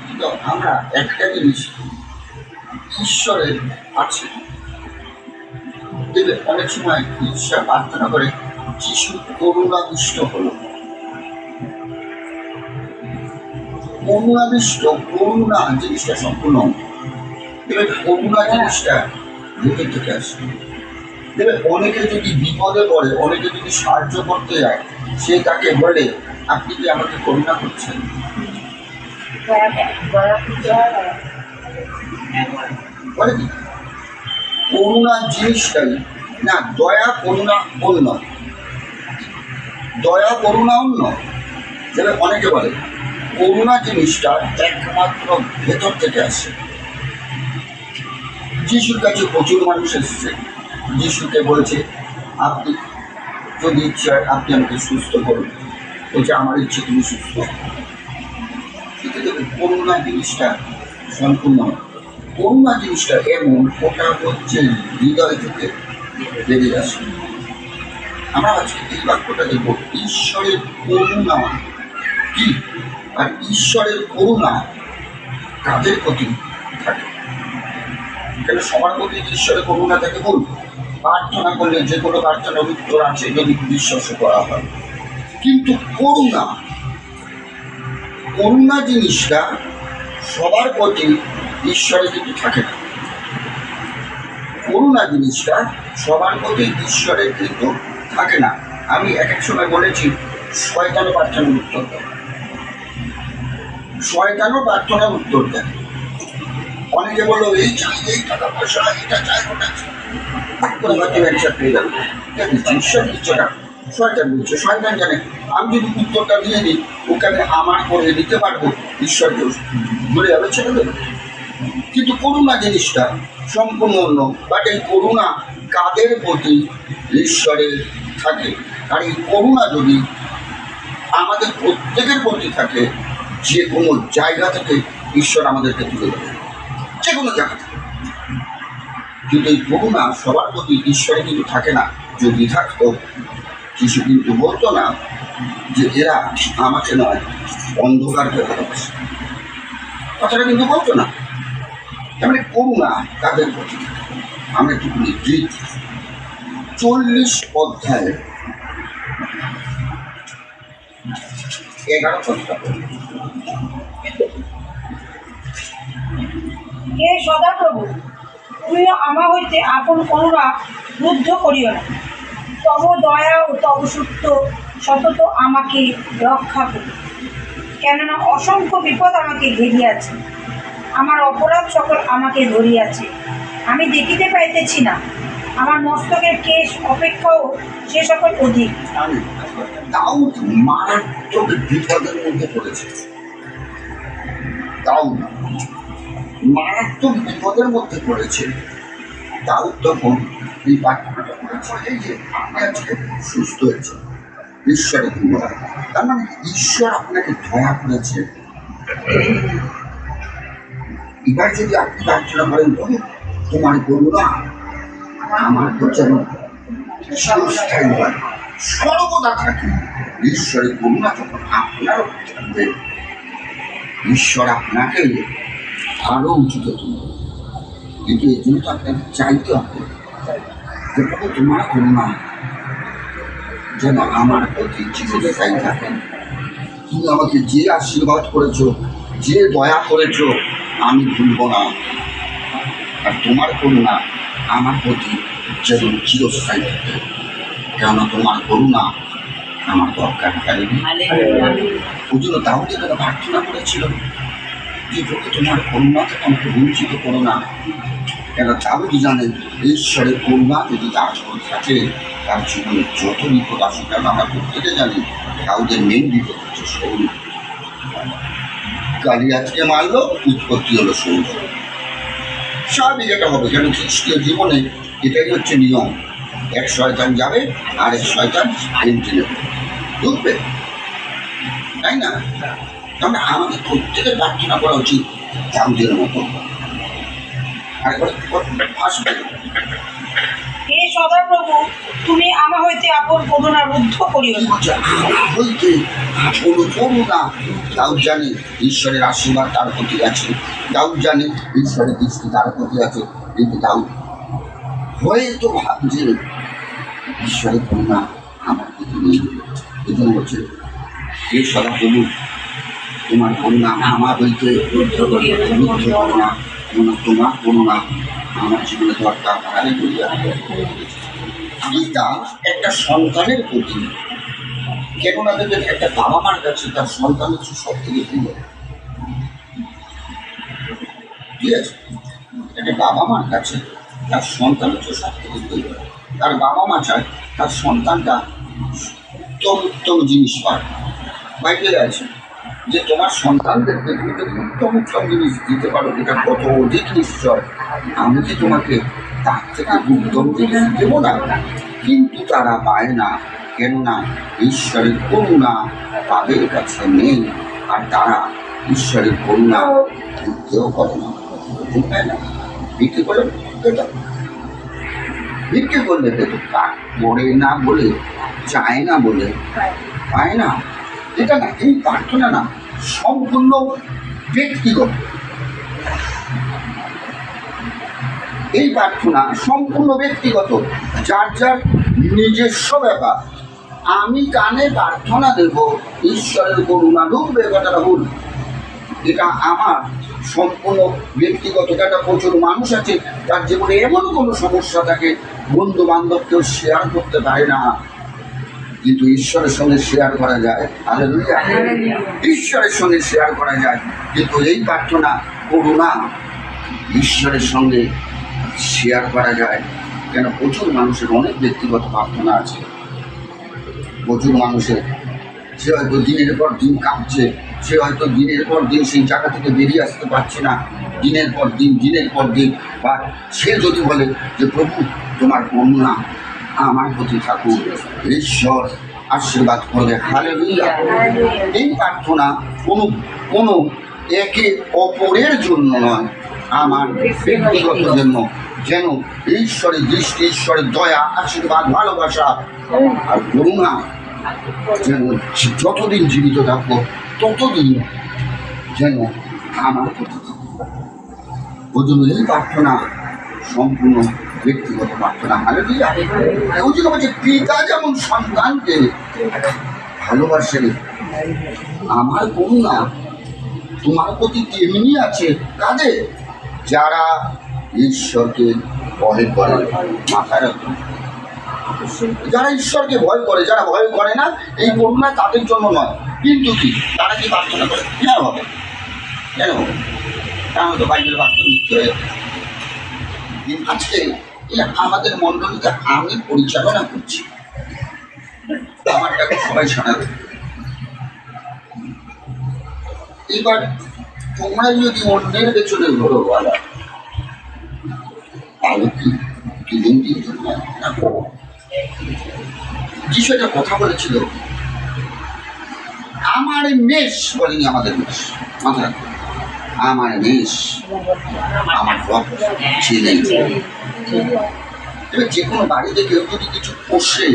কিন্তু আমরা একটা জিনিস ঈশ্বরের আছে দেবে। অনেক সময় ঈশ্বর প্রার্থনা করে যিশু করুণাবিষ্ট হলো। করুণাবিষ্ট, করুণা জিনিসটা সম্পূর্ণ দেবে। করুণা জিনিসটা ভেতর থেকে আসে দেবে। অনেকে যদি বিপদে পড়ে, অনেকে যদি সাহায্য করতে যায়, সে তাকে বলে আপনি কি আমাকে করুণা করছেন? বলে কি করুণা জিনিসটাই না, দয়া করুণা অন্য, দয়া করুণা অন্য দেবে। অনেকে বলে করুণা জিনিসটা একমাত্র ভেতর থেকে আসে। যিশুর কাছে প্রচুর মানুষ এসেছে, যিশুকে বলেছে আপনি যদি ইচ্ছে হয় আপনি আমাকে সুস্থ করুন, বলছে আমার ইচ্ছে তুমি সুস্থ। কিন্তু দেখুন করুণা জিনিসটা সম্পূর্ণ, করুণা জিনিসটা এমন, ওটা হচ্ছে হৃদয় থেকে বেরিয়ে আসে। আমরা আজকে এই বাক্যটা দেখব, ঈশ্বরের করুণা কি, আর ঈশ্বরের করুণা কাদের প্রতি থাকে। কেন সবার প্রতি ঈশ্বরের করুণা থাকে বল? প্রার্থনা করলে যে কোনো প্রার্থনার উত্তর আছে যদি বিশ্বাস করা হয়। কিন্তু করুণা, করুণা জিনিসটা সবার প্রতি ঈশ্বরের কিন্তু থাকে না। করুণা জিনিসটা সবার প্রতি ঈশ্বরের কিন্তু থাকে না। আমি এক এক সময় বলেছি শয়তানও প্রার্থনার উত্তর দেয়, শয়তানও প্রার্থনার উত্তর দেয়। অনেকে বললো এই চাই, এই টাকা পয়সা, এটা চাই, ওটা করে হয়তো ব্যবসা পেয়ে যাবে। ঈশ্বর দিচ্ছে না, শয়তান দিচ্ছে। শয়তান জানে আমি যদি উত্তরটা দিয়ে দিই, ওকে আমি আমার করে দিতে পারবো, ঈশ্বরকে ভুলে যাবে, ছেড়ে দেবে। কিন্তু করুণা জিনিসটা সম্পূর্ণ অন্য। বাট এই করুণা কাদের প্রতি ঈশ্বরের থাকে, আর এই করুণা যদি আমাদের প্রত্যেকের প্রতি থাকে, যে কোনো জায়গা থেকে ঈশ্বর আমাদেরকে তুলে দেবে, যে কোনো জায়গা থেকে। কিন্তু এই করুণা সবার প্রতি ঈশ্বরে কিন্তু থাকে না। যদি থাকতো, কিছু কিন্তু বলতো না যে এরা আমাকে নয় অন্ধকারকে ভালোবাসে, কথাটা কিন্তু বলতো না। মানে করুণা তাদের প্রতি। আমরা একটু গীত 40 অধ্যায়ে 11 কথা। হে সদাপ্রভু, তুমিও আমার হইতে আপন করুণা রুদ্ধ করিও না। তব দয়া ও তব সত্য সতত আমাকে রক্ষা করি। কেননা অসংখ্য বিপদ আমাকে ঘেরিয়াছে, আমার অপরাধ সকল আমাকে ধরিয়াছে। আমি দেখিতে পাইতেছি না, আমার মস্তকের কেশ অপেক্ষাও সে সকল অধিক। দাউদ মারাত্মক বিপদের মধ্যে পড়েছে। দাউদ মারাত্মক বিপদের মধ্যে পড়েছে। দাউদ তখন এই প্রার্থনাটা করেছে, এই যে আপনি আজকে সুস্থ হয়েছে, ঈশ্বরের ধন্যবাদ। তার মানে ঈশ্বর আপনাকে দয়া করেছে। এবার যদি আপনি প্রার্থনা করেন তোমার করুণা আমার তো যেন চিরস্থায়ী হয়, সর্বদা থাকে। ঈশ্বরের করুণা যখন আপনার থাকবে, ঈশ্বর আপনাকে আরো উঁচুতে তুলবে। কিন্তু এই জন্য তো আপনাকে চাইতে হবে যে প্রভু তোমার করুণা যেন আমার প্রতি চিরস্থায়ী থাকে। তুমি আমাকে যে আশীর্বাদ করেছো, যে দয়া করেছো, আমি ভুলব না। আর তোমার করুণা আমার প্রতি যেন চিরস্থায়ী থাকে, কেননা তোমার করুণা আমার দরকার। ওই জন্য দাউদ এখানে প্রার্থনা করেছিল যে প্রভু তোমার করুণা থেকে আমাকে বঞ্চিত করো না। কেন দাউদ জানেন ঈশ্বরের করুণা যদি তার উপর থাকে, তার জীবনে যত বিপদ আসে, কারণ আমরা প্রত্যেকে জানি দাউদের মেন বিপদ হচ্ছে শৌল। গালিয়াতকে মারলো, উৎপত্তি হলো শৌল। স্বাভাবিক এটা হবে, কেন খ্রিস্টীয় জীবনে এটাই হচ্ছে নিয়ম। এক শয়তান যাবে আর এক শয়তান এন্ট্রি নেবে, ঢুকবে, তাই না? তাহলে আমাদের প্রত্যেকের প্রার্থনা করা উচিত দাউদের মতো। হে সদাপ্রভু তুমি আমা হইতে আপন করুণা রুদ্ধ করিও না। হইতে কোনো করুণা। দাউদ জানে ঈশ্বরের আশীর্বাদ তার প্রতি আছে, দাউদ জানে ঈশ্বরের দৃষ্টি তার প্রতি আছে, কিন্তু দাউদ হয়তো ভাবছে ঈশ্বরের করুণা আমার প্রতি নেই। এই জন্য বলছে হে সদাপ্রভু তোমার করুণা আমার হইতে রুদ্ধ করো না, তোমার করুণা আমার জীবনে দরকার। পিতা একটা সন্তানের প্রতি, কেননা দেখবেন একটা বাবা মার কাছে তার সন্তান হচ্ছে সব থেকে প্রিয়। ঠিক আছে, একটা বাবা মার কাছে তার সন্তান হচ্ছে সব থেকে প্রিয়। তার বাবা মা চায় তার সন্তানটা উত্তম উত্তম জিনিস পায়। বাইবেলে আছে যে তোমার সন্তানদেরকে তুমি যদি উত্তম উত্তম জিনিস দিতে পারো এটা কত অধিক নিশ্চয়, আমি কি তোমাকে তার থেকে উত্তম জিনিস দেবো না? কিন্তু তারা পায় না, কেননা ঈশ্বরের করুণা তাদের কাছে নেই, আর তারা ঈশ্বরের করুণা কেউ করে না। বিক্রি করে ভিক্ষে করলে পেতো, করে না বলে, চায় না বলে পায় না। এটা না, এই প্রার্থনা না সম্পূর্ণ ব্যক্তিগত। এই প্রার্থনা সম্পূর্ণ ব্যক্তিগত, যার যার নিজস্ব ব্যাপার। আমি কানে প্রার্থনা দেব ঈশ্বরের করুণা ঢুকবে, কথাটা ভুল। এটা আমার সম্পূর্ণ ব্যক্তিগত। একটা প্রচুর মানুষ আছে তার জীবনে এমন কোনো সমস্যা থাকে বন্ধু বান্ধবকেও শেয়ার করতে পারে না, কিন্তু ঈশ্বরের সঙ্গে শেয়ার করা যায়। হালেলুয়া, ঈশ্বরের সঙ্গে শেয়ার করা যায়। কিন্তু এই প্রার্থনা করুণা ঈশ্বরের সঙ্গে শেয়ার করা যায় কেন? প্রচুর মানুষের অনেক ব্যক্তিগত প্রার্থনা আছে। প্রচুর মানুষের, সে হয়তো দিনের পর দিন কাঁপছে, সে হয়তো দিনের পর দিন সেই জায়গা থেকে বেরিয়ে আসতে পারছে না, দিনের পর দিন। বা সে যদি বলে যে প্রভু তোমার করুণা আমার প্রতি থাকুক, ঈশ্বর আশীর্বাদ করবে। হালেলুয়া। এই প্রার্থনা কোনো একে অপরের জন্য নয়, আমার ব্যক্তিগত জন্য, যেন ঈশ্বরের দৃষ্টি, ঈশ্বরের দয়া, আশীর্বাদ, ভালোবাসা আর করুণা যেন যতদিন জীবিত থাকবো ততদিন যেন আমার প্রতি থাকবো। ওই জন্য এই প্রার্থনা সম্পূর্ণ ব্যক্তিগত প্রার্থনা। হালেলুয়া। ওই জন্য বলছে পিতা যেমন সন্তানকে ভালোবাসে, আমার করুণা তোমার প্রতি তেমনি আছে কাদের? যারা ঈশ্বরকে ভয় করে। মাথায় রাখবে, যারা ঈশ্বরকে ভয় করে, যারা ভয় করে না, এই করুণা তাদের জন্য নয়। কিন্তু কি তারা কি প্রার্থনা করে? কেন হবে? কেন হবে? কারণ তো বাইবেল বাক্য লিখতে হয়ে আজকে আমাদের মণ্ডলীকে আমি পরিচালনা করছি, আমার টাকা সবাই শোনাবে। এবার তোমরা যদি অন্যের পেছনে ঘোরো বলা, তাহলে কি দিন যিশু একটা কথা বলেছিল, আমার মেষ বলেনি, আমাদের মেষ। মাথা রাখবে, আমার মেষ আমার ছেলে। এবার যে কোনো বাড়িতে কেউ যদি কিছু পোষে,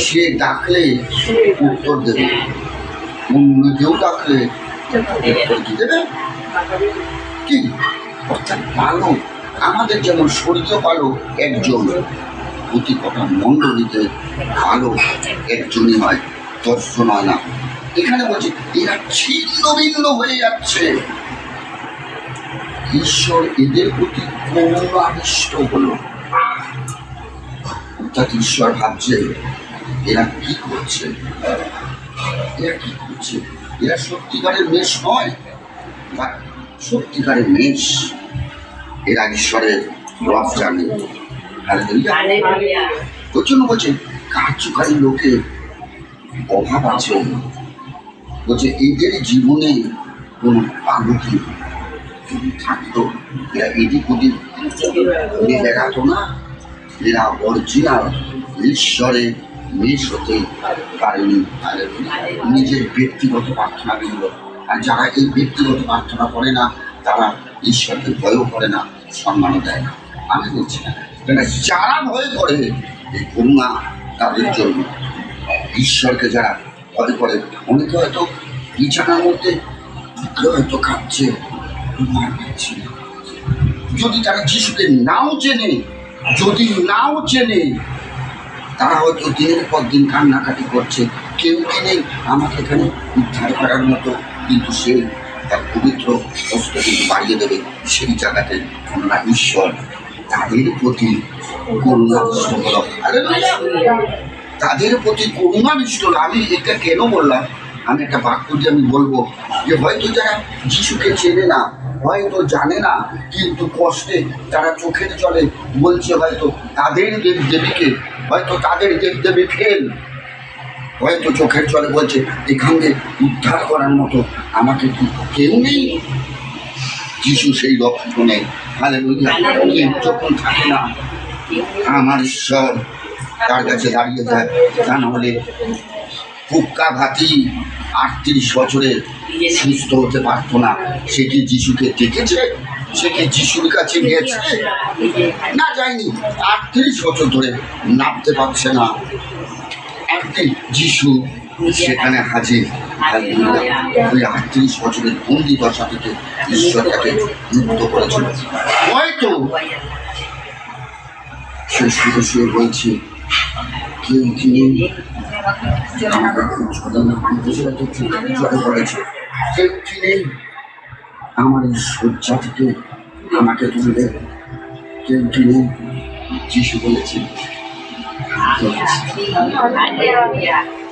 সে ডাকলে উত্তর দেবে, অন্য কেউ ডাকলে উত্তর কি দেবে? কি অর্থাৎ পালক, আমাদের যেমন স্বর্গীয় পালক একজন, প্রতি কটা মণ্ডলীতে পালক একজনই হয়, 10 জন হয় না। এখানে বলছে এরা ছিন্ন ভিন্ন হয়ে যাচ্ছে। ঈশ্বর এদের প্রতি করুণা আবিষ্ট হলো। অর্থাৎ ঈশ্বর ভাবছে এরা কি করছে, এরা সত্যিকারের মেষ নয়, বা সত্যিকারের মেষ। এরা ঈশ্বরের রব জানে। ওর জন্য বলছে কার্যকারী লোকের অভাব আছে। বলছে এদের জীবনে কোনো পালকি থাকতো, এরা এদিক ওদিক বেড়াতো না। এরা অরিজিনাল ঈশ্বরের মেষ হতে পারেনি। নিজের ব্যক্তিগত প্রার্থনা দিল। আর যারা এই ব্যক্তিগত প্রার্থনা করে না, তারা ঈশ্বরকে ভয়ও করে না, সম্মানও দেয় না। আমি বলছি না কেন যারা ভয় করে এই করুণা তাদের জন্য। ঈশ্বরকে যারা ভয় করে, অনেকে হয়তো বিছানার মধ্যে হয়তো খাচ্ছে, মার খাচ্ছে। যদি তারা যিশুকে নাও চেনে, যদি নাও চেনে, তারা হয়তো দিনের পর দিন কান্নাকাটি করছে, কেউ কি নেই আমাকে এখানে উদ্ধার করার মতো, কিন্তু সে তার পবিত্র হস্ত কিন্তু বাড়িয়ে দেবে সেই জায়গাতে। আমরা ঈশ্বর তাদের প্রতি করুণাবিষ্ট হলো, তাদের প্রতি করুণাবিষ্ট হলো। আমি এটা কেন বললাম, আমি একটা বাক্য দিয়ে আমি বলবো যে হয়তো যারা যিশুকে চেনে না, হয়তো জানে না, কিন্তু কষ্টে তারা চোখের জলে বলছে হয়তো তাদের দেবদেবীকে, হয়তো তাদের দেবদেবী ফেল, হয়তো চোখের জলে বলছে এখানে উদ্ধার করার মতো আমাকে কি কেউ নেই। যিশু সেই লক্ষ্য নেই। হালেলুয়া। কেউ যখন থাকে না, আমার ঈশ্বর তার কাছে দাঁড়িয়ে যায়। তা নাহলে পুক্কাঘাতি 38 বছরে সুস্থ হতে পারতো না। সে কি যিশুকে দেখেছে? সে কি যিশুর কাছে গিয়েছে? না, যায়নি। 38 বছর ধরে নামতে পারছে না, যিশু সেখানে হাজির। ওই 38 বছরের বন্দি দশা থেকে ঈশ্বর তাকে মুক্ত করেছিল। হয়তো সে শুধু শুয়ে বলছে কেউ কি আমাকে করেছে, কেউ কি নেই আমার এই শয্যা থেকে আমাকে তুলবে, কেউ কি নেই। যিশু বলেছে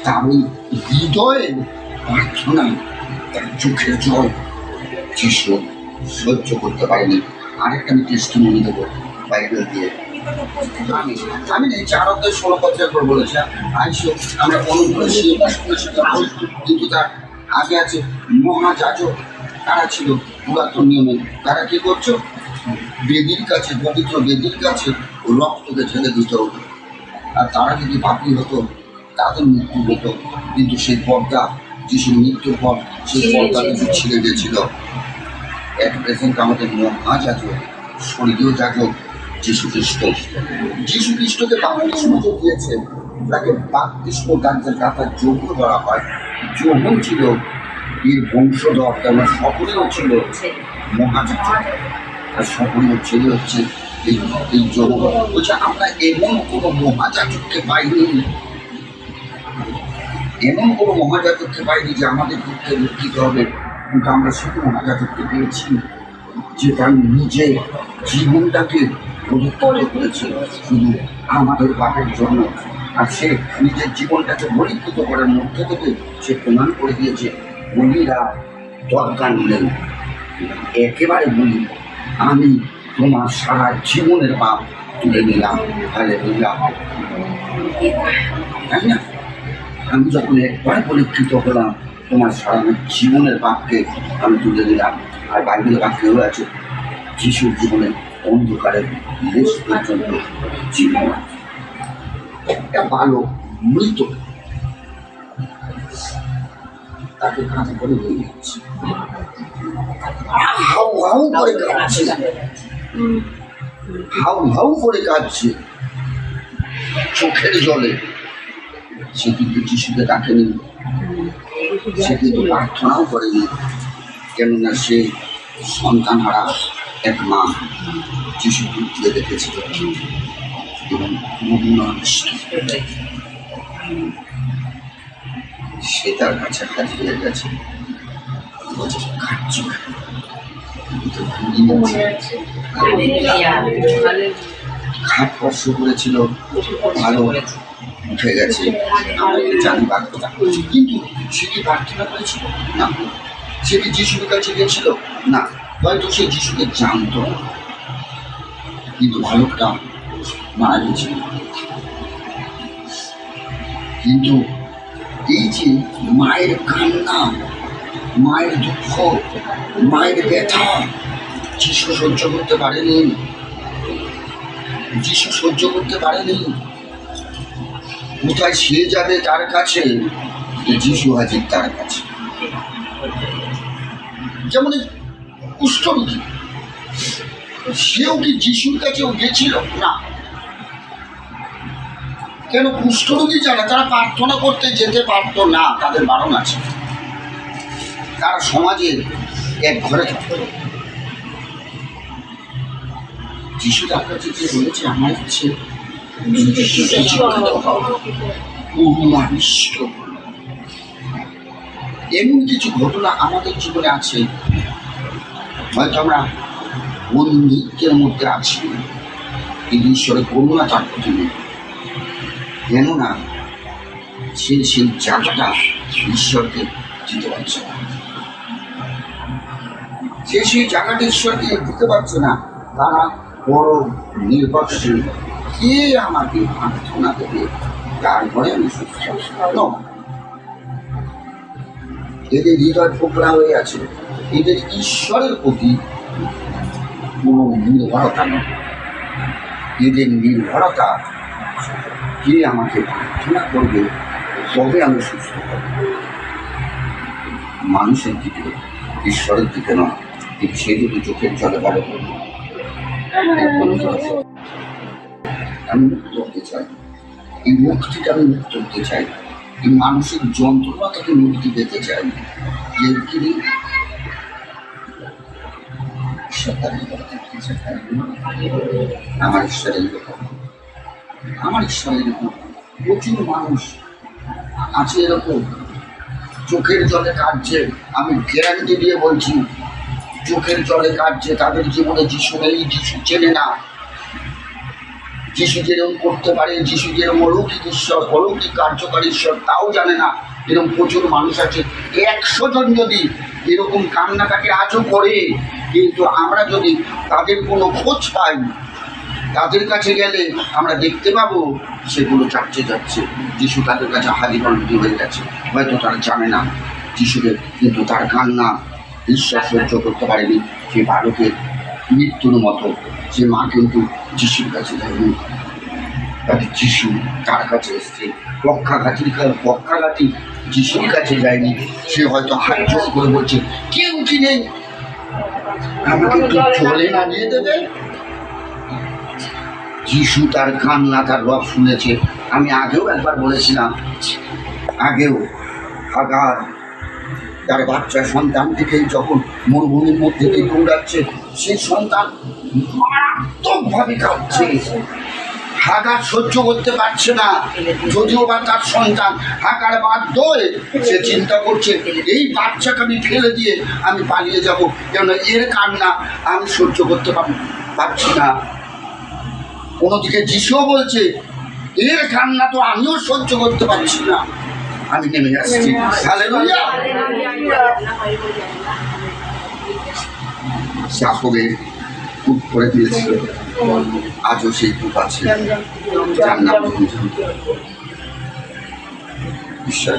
তার ওই হৃদয়ে প্রার্থনা, তার চোখের জল যিশু সহ্য করতে পারেনি। আরেকটা আমি টেস্টিমনি দেবো বাইবেল দিয়ে। আমি নেই 4:16 পর বলেছি আইসো আমরা অনুগ্রহ কিন্তু তার আগে আছে মহাযাজক। তারা ছিল পুরাতন নিয়মে, তারা কি করছো? বেদির কাছে, পবিত্র বেদির কাছে রক্তকে ঢেলে দিত, আর তারা যদি পাপী হতো তাদের মৃত্যু হতো। কিন্তু সেই পর্দা যিশুর মৃত্যুর পর সেই পর্দা কিছু ছিঁড়ে গিয়েছিল। এক প্রেজেন্ট আমাদের মহাযাজক, স্বর্গীয় যাজক যিশু খ্রিস্ট। যিশু খ্রিস্টকে বাপ্তিস্ম যে দিয়েছে, তাকে বাপ্তিস্ম তার যোগ্য ধরা হয়। যৌবন ছিল এর বংশধর, তেমন সকলেও ছিল মহাযাজক, আর সকলের ছেলে হচ্ছে এই যৌবন। বলছে আমরা এমন কোনো মহাযাজককে পাইনি, এমন কোনো মহাযাজককে পাইনি যে আমাদের পক্ষে রক্ষিত হবে, কিন্তু আমরা শুধু মহাযাজককে পেয়েছি যে তার নিজে জীবনটাকে পরিত্যাগ করেছে শুধু আমাদের পাপের জন্য। আর সে নিজের জীবনটাকে পরিত্যাগ করার মধ্যে থেকে সে প্রমাণ করে দিয়েছে বলিরা দরকার নেই, একেবারে বলি আমি তোমার সারা জীবনের পাপ তুলে নিলাম। হালেলুয়া। তাই না? আমি যখন একবার পরীক্ষিত হলাম, তোমার সারা জীবনের পাপকে আমি তুলে দিলাম। আর বাইবেলের বাক্যেও আছে যিশুর জীবনে অন্ধকারের লেশ পর্যন্ত জীবন। একটা ভালো মৃত তাকে কাঁধে করে নিয়ে যাচ্ছে, হাউ হাউ করে কাঁদছে, হাউ হাউ করে কাঁদছে চোখের জলে। সে কিন্তু যিশুকে ডাকেনি, সে কিন্তু প্রার্থনাও করেনি, কেননা সে সন্তান হারা এক মা যিশু পুত্রে দেখেছিল এবং সে তার কাছে হাজির হয়ে গেছে। খাট স্পর্শ করেছিল, ভালো উঠে গেছে, আমরা জানি বাক্যটা। কিন্তু সে কি প্রার্থনা করেছিল? না। সে কি যিশুর কাছে গেছিল? না। হয়তো সে যিশুকে জানত, কিন্তু ভালোটা মারা গেছিল। কিন্তু এই যে মায়ের কান্না, মায়ের দুঃখ, মায়ের ব্যথা যিশু সহ্য করতে পারেনি, যিশু সহ্য করতে পারেনি। কোথায় সে যাবে তার কাছে, যিশু হাজির তার কাছে। যেমন কুষ্ঠরোগী, সেও কি যিশুর কাছেও গেছিল? না, কেন কুষ্ঠরোগী যারা তারা প্রার্থনা করতে যেতে পারতো না, তাদের বারণ আছে, তারা সমাজের এক ঘরে থাকতো। যিশু তার কাছে যে বলেছে আমার ইচ্ছে এমন কিছু ঘটনা আমাদের জীবনে আছে, হয়তো আমরা বন্ধুত্বের মধ্যে আছি, কিন্তু ঈশ্বরের করুণা তার প্রতি নেই। কেননা সে সেই জায়গাটা ঈশ্বরকে দিতে পারছে না, সে সেই জায়গাটা ঈশ্বরকে দিতে পারছে না। তারা বড় নির্ভরশীল, কে আমাকে প্রার্থনা দেবে, তারপরে আমি সুস্থ। এদের হৃদয় ফোকলা হয়ে আছে, এদের ঈশ্বরের প্রতি কোনো নির্ভরতা নেই। এদের নির্ভরতা কে আমাকে প্রার্থনা করবে তবে আমি সুস্থ হব। মানুষের দিকে, ঈশ্বরের দিকে নয়। কিন্তু সে যদি চোখের জলে বলে আমি মুক্ত হতে চাই, এই মুক্তিটা আমি মুক্ত হতে চাই, এই মানসিক যন্ত্রণা থেকে মুক্তি পেতে চাই, যে তিনি আমার ঈশ্বরের আমার ঈশ্বরের প্রচুর মানুষ আছে এরকম চোখের জলে কাটছে। আমি গ্যারান্টি দিয়ে বলছি, চোখের জলে কাটছে, তাদের জীবনে যিশু নেই, যিশু চেনে না। যিশু যেরকম করতে পারে, যিশু যেরকম অলৌকিক ঈশ্বর, অলৌকিক কার্যকারী ঈশ্বর, তাও জানে না। এরকম প্রচুর মানুষ আছে। 100 জন যদি এরকম কান্নাকাটি আজও করে, কিন্তু আমরা যদি তাদের কোনো খোঁজ পাই, তাদের কাছে গেলে আমরা দেখতে পাবো সেগুলো যাচ্ছে যিশু তাদের কাছে হাজির হয়ে গেছে। হয়তো তারা জানে না যিশুকে, কিন্তু তার কান্না ঈশ্বর সহ্য করতে পারেনি। সে বালকের মৃত্যুর মতো সে মা কিন্তু যিশুর কাছে যায়নি, তাদের যিশু তার কাছে এসছে। পক্ষাঘাতী যিশুর কাছে যায়নি। সে হয়তো হাত জোর করে বলছে, কেউ কি নেই আমাকে একটু জলে নামিয়ে দেবে। যিশু তার কান্না, তার রব শুনেছে। আমি আগেও একবার বলেছিলাম, হাগার তার বাচ্চা সন্তানটিকে যখন মরুভূমির মধ্যে দিয়ে দৌড়াচ্ছে, সেই সন্তান মারাত্মকভাবে কাঁদছে। হাগার সহ্য করতে পারছে না, যদিও বা তার সন্তান। হাগার বাধ্য হয়ে সে চিন্তা করছে, এই বাচ্চাকে আমি ফেলে দিয়ে আমি পালিয়ে যাব, কেন এর কান্না আমি সহ্য করতে পারছি না। অন্যদিকে যিশুও বলছে, এর কান্না তো আমিও সহ্য করতে পারছি না, আমি নেমে আসছি। হালেলুয়া। সাফরে কূপ করে দিয়েছিল, আজও সেই কূপ আছে, যার নাম ঈশ্বর।